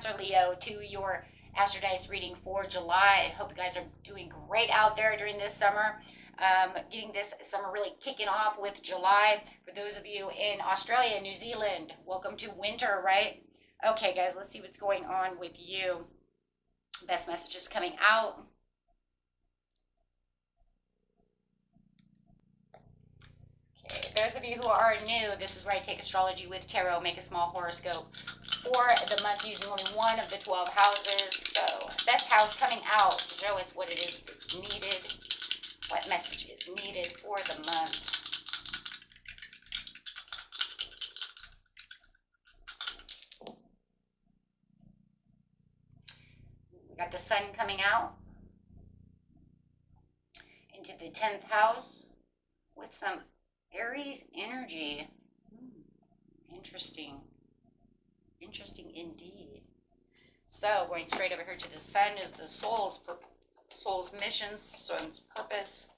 Cancer, Leo, to your Astro Dice reading for July. Hope you guys are doing great out there during this summer. Getting this summer really kicking off with July. For those of you in Australia, New Zealand, welcome to winter, right? Okay, guys, let's see what's going on with you. Best messages coming out. Those of you who are new, this is where I take astrology with tarot, make a small horoscope for the month using only one of the 12 houses. So, best house coming out to show us what it is that's needed, what message is needed for the month. We got the sun coming out into the 10th house with some Aries energy. Interesting. Interesting indeed. So going straight over here to the sun is the soul's mission, sun's purpose.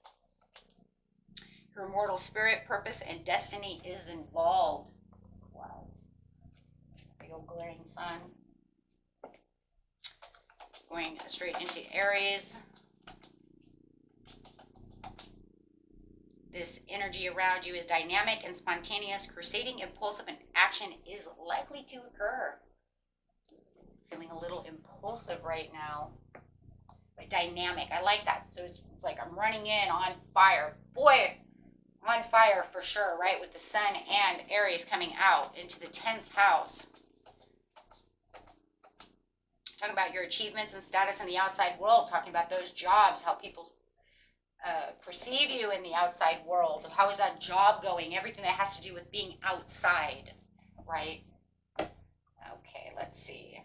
Your immortal spirit, purpose, and destiny is involved. Wow. Big old glaring sun. Going straight into Aries. This energy around you is dynamic and spontaneous, crusading, impulsive, and action is likely to occur. Feeling a little impulsive right now, but dynamic. I like that. So it's like I'm running in on fire. Boy, on fire for sure, right? With the sun and Aries coming out into the 10th house. Talking about your achievements and status in the outside world. Talking about those jobs, how people perceive you in the outside world. How is that job going? Everything that has to do with being outside, right? Okay, let's see.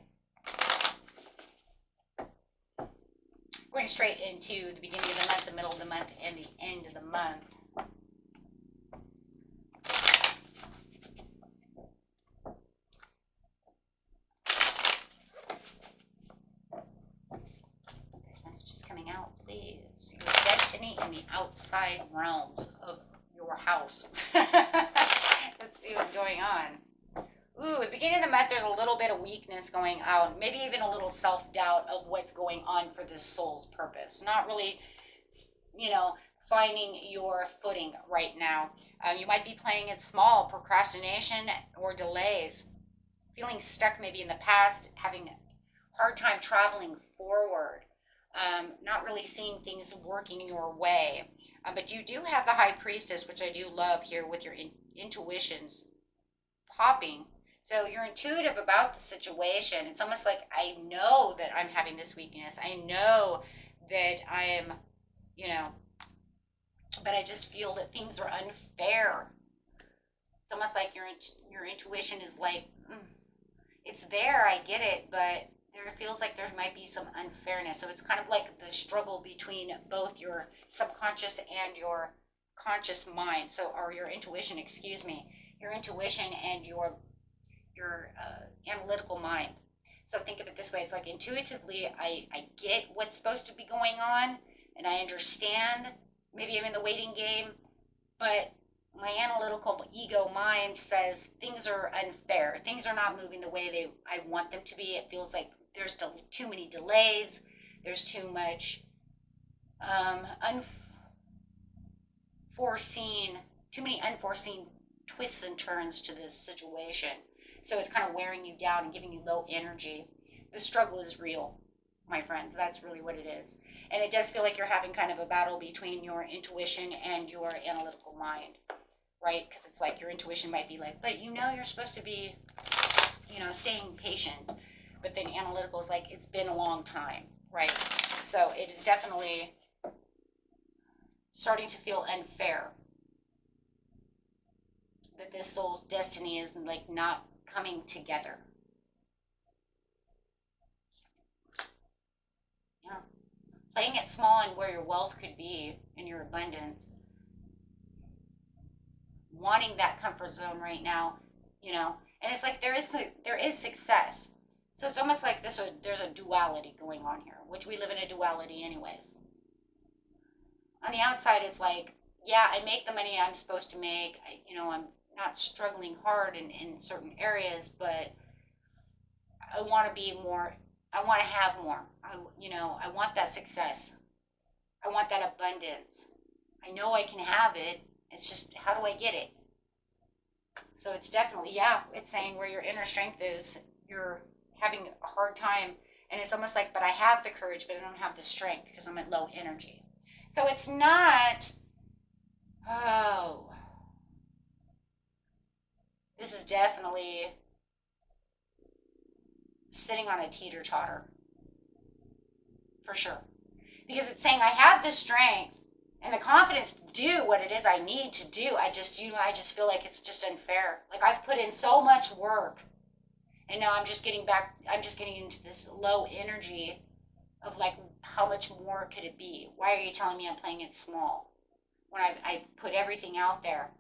Going straight into the beginning of the month, the middle of the month, and the end of the month. This message is coming out, please. Your destiny in the outside realms of your house. Let's see what's going on. Ooh, at the beginning of the month, there's a little bit of weakness going out. Maybe even a little self-doubt of what's going on for this soul's purpose. Not really, finding your footing right now. You might be playing it small, procrastination or delays. Feeling stuck maybe in the past, having a hard time traveling forward. Not really seeing things working your way. But you do have the High Priestess, which I do love here with your intuitions popping. So you're intuitive about the situation. It's almost like I know that I'm having this weakness. I know that I am, but I just feel that things are unfair. It's almost like your intuition is like, it's there, I get it, but there feels like there might be some unfairness. So it's kind of like the struggle between both your subconscious and your conscious mind. So, or your intuition, excuse me, your intuition and your analytical mind. So think of it this way. It's like intuitively, I get what's supposed to be going on and I understand maybe I'm in the waiting game, but my analytical ego mind says things are unfair. Things are not moving the way I want them to be. It feels like there's too many delays. There's too much too many unforeseen twists and turns to this situation. So it's kind of wearing you down and giving you low energy. The struggle is real, my friends. That's really what it is. And it does feel like you're having kind of a battle between your intuition and your analytical mind, right? Because it's like your intuition might be like, but you're supposed to be, staying patient. But then analytical is like, it's been a long time, right? So it is definitely starting to feel unfair. That this soul's destiny is like not coming together. Yeah. Playing it small and where your wealth could be and your abundance. Wanting that comfort zone right now, and it's like there is success. So it's almost like there's a duality going on here, which we live in a duality anyways. On the outside, it's like, yeah, I make the money I'm supposed to make. I'm not struggling hard in certain areas, but I want to be more, I want to have more. I want that success. I want that abundance. I know I can have it. It's just, how do I get it? So it's definitely, yeah, it's saying where your inner strength is, you're having a hard time. And it's almost like, but I have the courage, but I don't have the strength because I'm at low energy. So it's not, oh, this is definitely sitting on a teeter-totter, for sure. Because it's saying I have the strength and the confidence to do what it is I need to do. I just feel like it's just unfair. Like I've put in so much work and now I'm just getting into this low energy of like, how much more could it be? Why are you telling me I'm playing it small? When I put everything out there,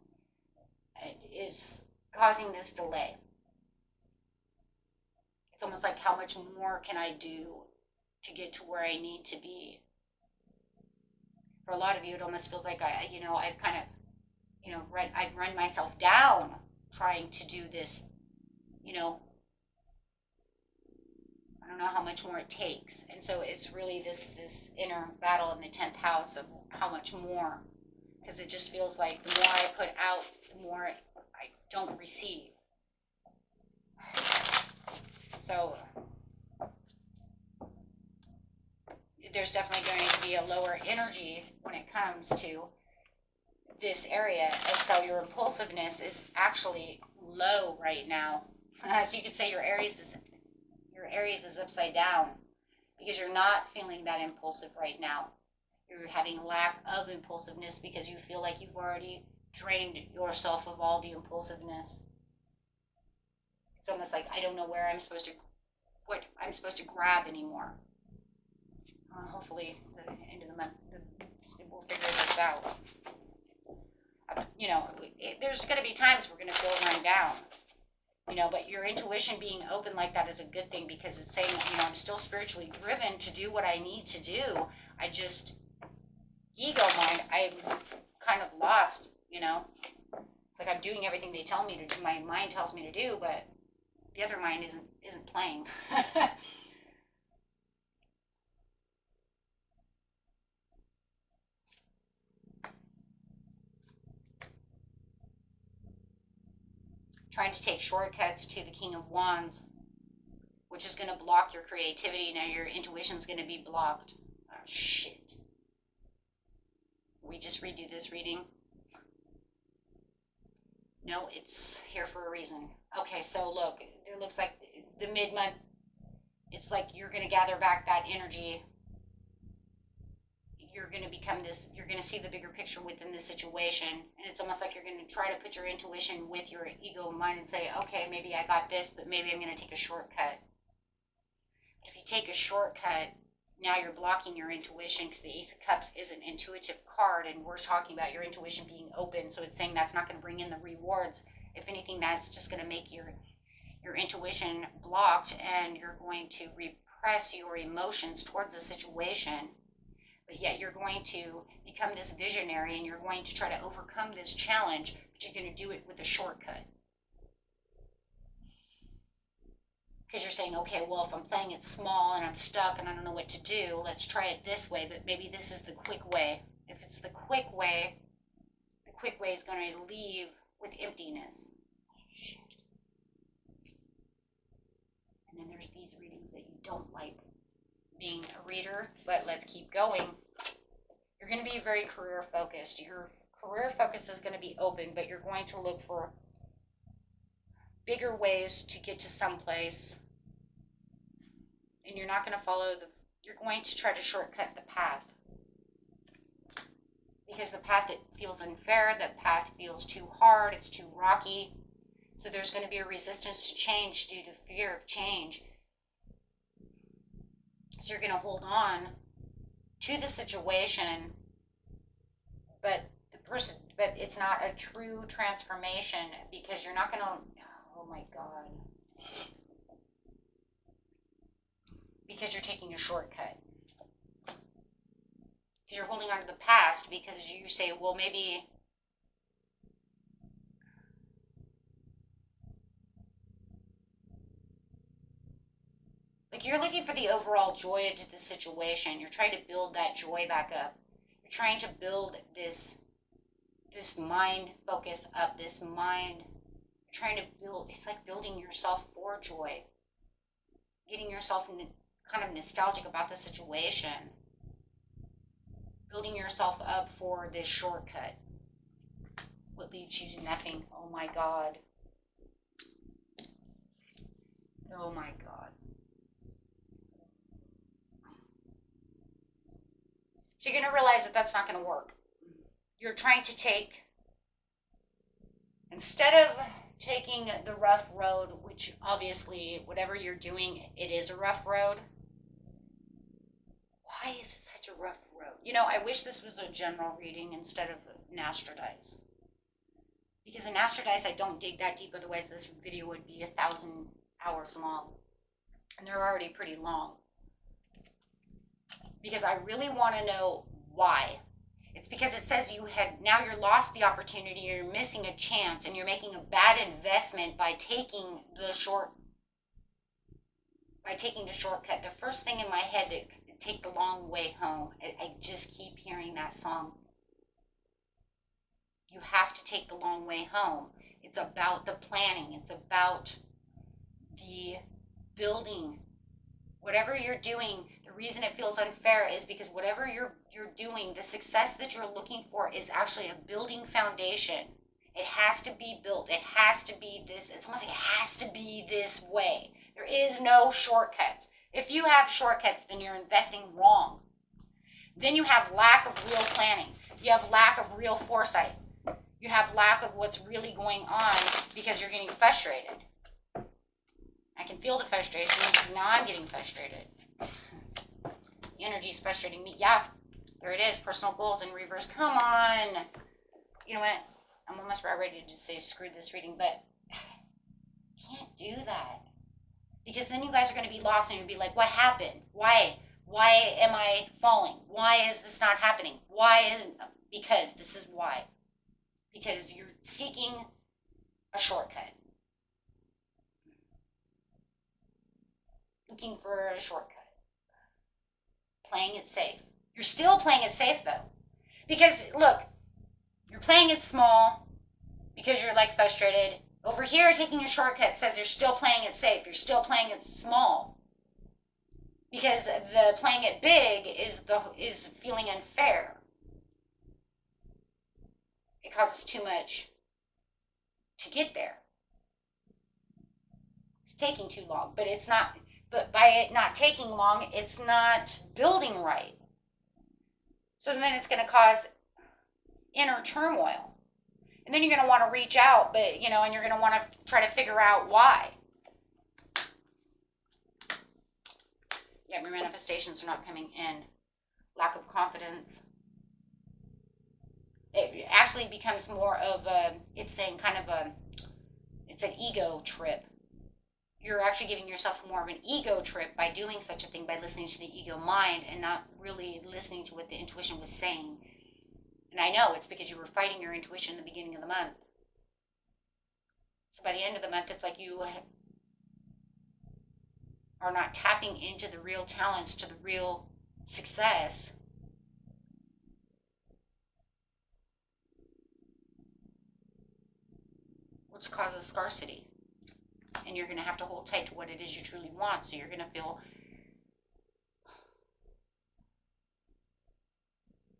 it is causing this delay. It's almost like, how much more can I do to get to where I need to be? For a lot of you, it almost feels like I've kind of, I've run myself down trying to do this, I don't know how much more it takes. And so it's really this inner battle in the 10th house of how much more. Because it just feels like the more I put out, the more I don't receive. So there's definitely going to be a lower energy when it comes to this area. And so your impulsiveness is actually low right now. So you could say your Aries is upside down because you're not feeling that impulsive right now. You're having lack of impulsiveness because you feel like you've already drained yourself of all the impulsiveness. It's almost like I don't know what I'm supposed to grab anymore. Hopefully, the end of the month, we'll figure this out. There's going to be times we're going to feel run down. But your intuition being open like that is a good thing because it's saying, I'm still spiritually driven to do what I need to do. I just, ego mind, I'm kind of lost, It's like I'm doing everything they tell me to do, my mind tells me to do, but the other mind isn't playing. Trying to take shortcuts to the King of Wands, which is going to block your creativity. Now your intuition is going to be blocked. Oh, shit. We just redo this reading? No, it's here for a reason. Okay, so look, it looks like the mid-month, it's like you're going to gather back that energy. You're going to see the bigger picture within the situation. And it's almost like you're going to try to put your intuition with your ego mind and say, okay, maybe I got this, but maybe I'm going to take a shortcut. If you take a shortcut, now you're blocking your intuition because the Ace of Cups is an intuitive card and we're talking about your intuition being open. So it's saying that's not going to bring in the rewards. If anything, that's just going to make your intuition blocked and you're going to repress your emotions towards the situation. But yet you're going to become this visionary and you're going to try to overcome this challenge, but you're going to do it with a shortcut. Because you're saying, okay, well, if I'm playing it small and I'm stuck and I don't know what to do, let's try it this way, but maybe this is the quick way. If it's the quick way is going to leave with emptiness. Shit. And then there's these readings that you don't like being a reader, but let's keep going. You're going to be very career focused. Your career focus is going to be open, but you're going to look for bigger ways to get to someplace. And you're not going to you're going to try to shortcut the path. Because the path, it feels unfair, the path feels too hard, it's too rocky. So there's going to be a resistance to change due to fear of change. So you're going to hold on to the situation, but it's not a true transformation because you're not going to, oh my God, because you're taking a shortcut. Because you're holding on to the past because you say, well, maybe you're looking for the overall joy of the situation. You're trying to build that joy back up. You're trying to build this mind focus up, this mind. You're trying to build, it's like building yourself for joy. Getting yourself kind of nostalgic about the situation. Building yourself up for this shortcut. What leads you to nothing? Oh my God. Oh my God. So you're going to realize that that's not going to work. You're trying to take, instead of taking the rough road, which obviously whatever you're doing, it is a rough road. Why is it such a rough road? You know, I wish this was a general reading instead of an Astrodice. Because in Astrodice, I don't dig that deep, otherwise this video would be 1,000 hours long. And they're already pretty long. Because I really want to know why. It's because it says now you're lost the opportunity, you're missing a chance, and you're making a bad investment by taking the shortcut. The first thing in my head that take the long way home. I just keep hearing that song. You have to take the long way home. It's about the planning. It's about the building. Whatever you're doing, the reason it feels unfair is because whatever you're doing, the success that you're looking for is actually a building foundation. It has to be built. It has to be this. It's almost like it has to be this way. There is no shortcuts. If you have shortcuts, then you're investing wrong. Then you have lack of real planning. You have lack of real foresight. You have lack of what's really going on because you're getting frustrated. I can feel the frustration because now I'm getting frustrated. The energy's frustrating me. Yeah, there it is. Personal goals in reverse. Come on. You know what? I'm almost ready to say screw this reading, but I can't do that. Because then you guys are going to be lost and you'll be like, what happened? Why? Why am I falling? Why is this not happening? Because this is why. Because you're seeking a shortcut. Looking for a shortcut. Playing it safe. You're still playing it safe though. Because look, you're playing it small because you're like frustrated. Over here, taking a shortcut says you're still playing it safe. You're still playing it small. Because the playing it big is feeling unfair. It causes too much to get there. It's taking too long, but it's not. But by it not taking long, it's not building right. So then it's going to cause inner turmoil. And then you're going to want to reach out, but and you're going to want to try to figure out why. Yeah, your manifestations are not coming in. Lack of confidence. It actually becomes more of it's an ego trip. You're actually giving yourself more of an ego trip by doing such a thing, by listening to the ego mind and not really listening to what the intuition was saying. And I know it's because you were fighting your intuition in the beginning of the month. So by the end of the month, it's like you are not tapping into the real talents, to the real success. Which causes scarcity. And you're going to have to hold tight to what it is you truly want. So you're going to feel,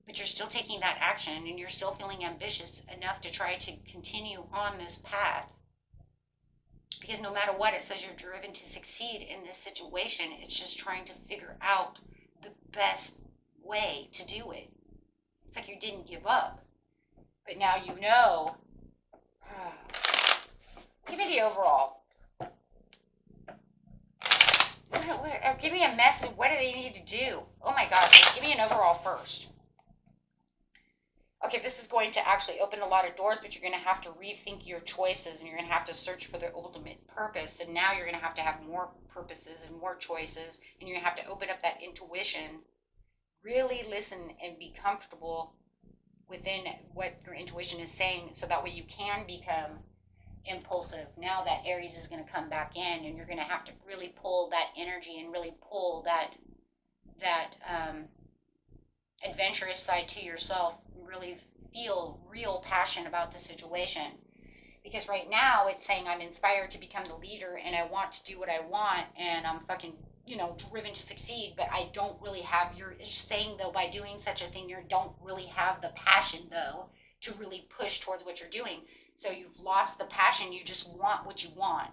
but you're still taking that action and you're still feeling ambitious enough to try to continue on this path. Because no matter what, it says you're driven to succeed in this situation. It's just trying to figure out the best way to do it. It's like you didn't give up. But now you know. Give me the overall. Give me a message. What do they need to do? Oh my gosh. Give me an overall first. Okay, this is going to actually open a lot of doors, but you're going to have to rethink your choices and you're going to have to search for the ultimate purpose. And now you're going to have more purposes and more choices. And you're going to have to open up that intuition. Really listen and be comfortable within what your intuition is saying so that way you can become impulsive. Now that Aries is going to come back in, and you're going to have to really pull that energy and really pull that adventurous side to yourself, and really feel real passion about the situation. Because right now it's saying I'm inspired to become the leader and I want to do what I want and I'm fucking, driven to succeed, but I don't really have, you're saying though, by doing such a thing, you don't really have the passion though to really push towards what you're doing. So you've lost the passion. You just want what you want.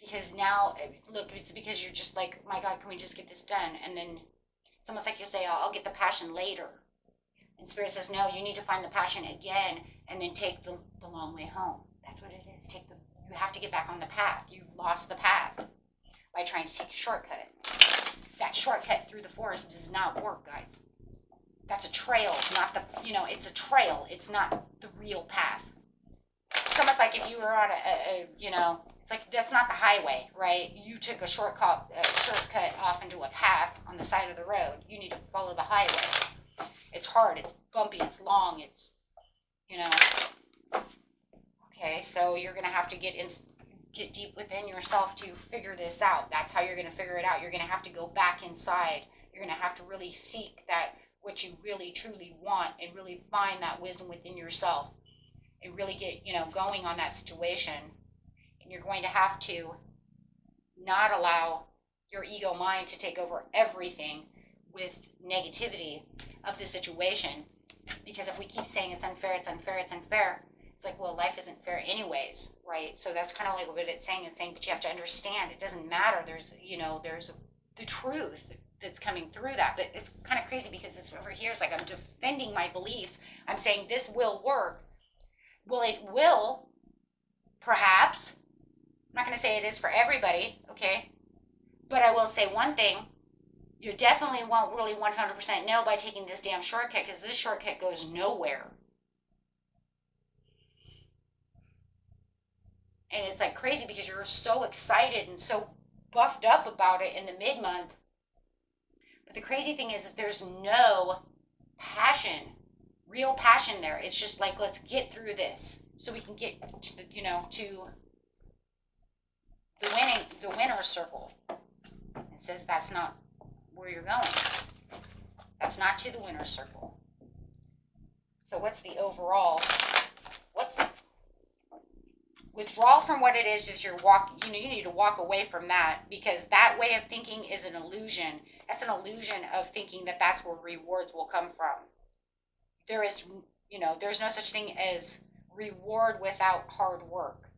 Because now, look, it's because you're just like, my God, can we just get this done? And then it's almost like you'll say, I'll get the passion later. And Spirit says, no, you need to find the passion again and then take the long way home. That's what it is. You have to get back on the path. You've lost the path by trying to take a shortcut. That shortcut through the forest does not work, guys. That's a trail, not it's a trail. It's not the real path. It's almost like if you were on it's like that's not the highway, right? You took a shortcut off into a path on the side of the road. You need to follow the highway. It's hard, it's bumpy, it's long, it's, Okay, so you're going to have to get deep within yourself to figure this out. That's how you're going to figure it out. You're going to have to go back inside. You're going to have to really seek that, what you really truly want, and really find that wisdom within yourself and really get, going on that situation. And you're going to have to not allow your ego mind to take over everything with negativity of the situation. Because if we keep saying it's unfair, it's unfair, it's unfair, it's like, well, life isn't fair anyways, right? So that's kind of like what it's saying. It's saying, but you have to understand, it doesn't matter. There's the truth that's coming through that. But it's kind of crazy because it's over here. It's like I'm defending my beliefs. I'm saying this will work. Well, it will, perhaps. I'm not going to say it is for everybody, okay? But I will say one thing. You definitely won't really 100% know by taking this damn shortcut, because this shortcut goes nowhere. And it's like crazy because you're so excited and so buffed up about it in the mid-month. But the crazy thing is there's no passion, real passion there. It's just like, let's get through this so we can get to to the winner's circle. It says that's not where you're going. That's not to the winner's circle. So what's the overall? Withdrawal from what it is that you're you need to walk away from that, because that way of thinking is an illusion. That's an illusion of thinking that that's where rewards will come from. There's no such thing as reward without hard work.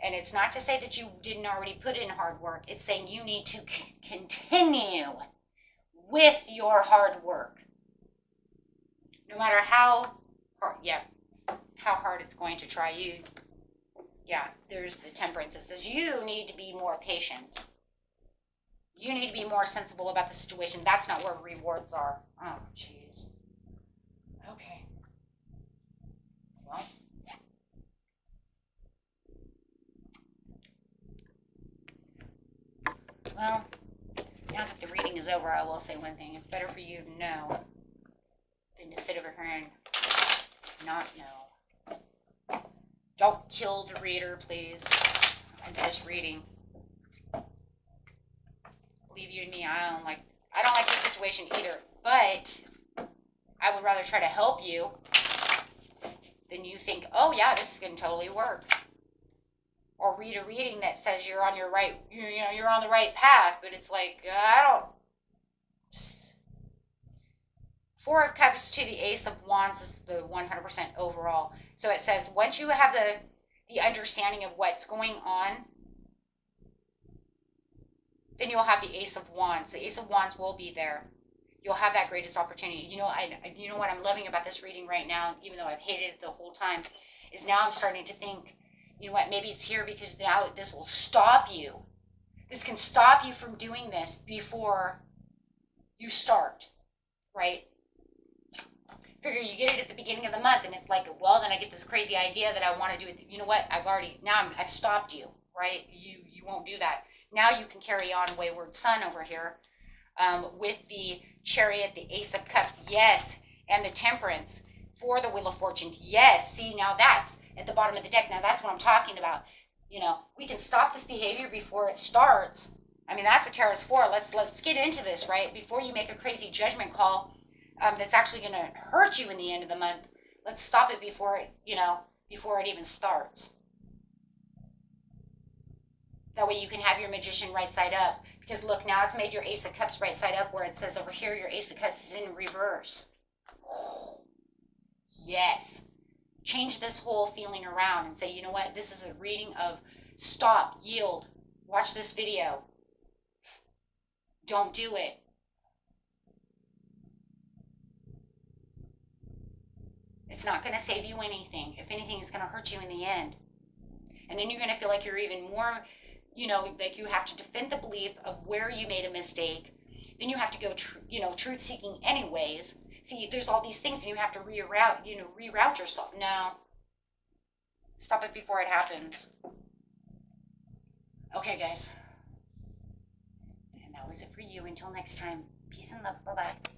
And it's not to say that you didn't already put in hard work. It's saying you need to continue with your hard work. No matter how hard it's going to try you. Yeah, there's the temperance. It says you need to be more patient. You need to be more sensible about the situation. That's not where rewards are. Oh, jeez. Okay. Well, now that the reading is over, I will say one thing. It's better for you to know than to sit over here and not know. Don't kill the reader, please. I'm just reading. Believe you and me, I don't like this situation either. But I would rather try to help you than you think, oh yeah, this is gonna totally work. Or read a reading that says you're on your right, you're on the right path, but it's like, I don't. Four of Cups to the Ace of Wands is the 100% overall. So it says once you have the understanding of what's going on, then you'll have the Ace of Wands. The Ace of Wands will be there. You'll have that greatest opportunity. You know what I'm loving about this reading right now, even though I've hated it the whole time, is now I'm starting to think, you know what, maybe it's here because now this will stop you. This can stop you from doing this before you start, right? Figure you get it at the beginning of the month and it's like, well, then I get this crazy idea that I want to do it. You know what? I've stopped you, right? You won't do that. Now you can carry on Wayward Son over here with the Chariot, the Ace of Cups, yes, and the Temperance. for the Wheel of Fortune. Yes, see, now that's at the bottom of the deck. Now that's what I'm talking about. You know, we can stop this behavior before it starts. I mean, that's what tarot's for. Let's get into this, right? Before you make a crazy judgment call that's actually going to hurt you in the end of the month. Let's stop it before it, before it even starts. That way you can have your Magician right side up. Because look, now it's made your Ace of Cups right side up, where it says over here your Ace of Cups is in reverse. Yes. Change this whole feeling around and say, you know what? This is a reading of stop, yield, watch this video. Don't do it. It's not going to save you anything. If anything, it's going to hurt you in the end. And then you're going to feel like you're even more, like you have to defend the belief of where you made a mistake. Then you have to go, truth seeking anyways. See, there's all these things and you have to reroute yourself. No. Stop it before it happens. Okay, guys. And that was it for you. Until next time. Peace and love. Bye-bye.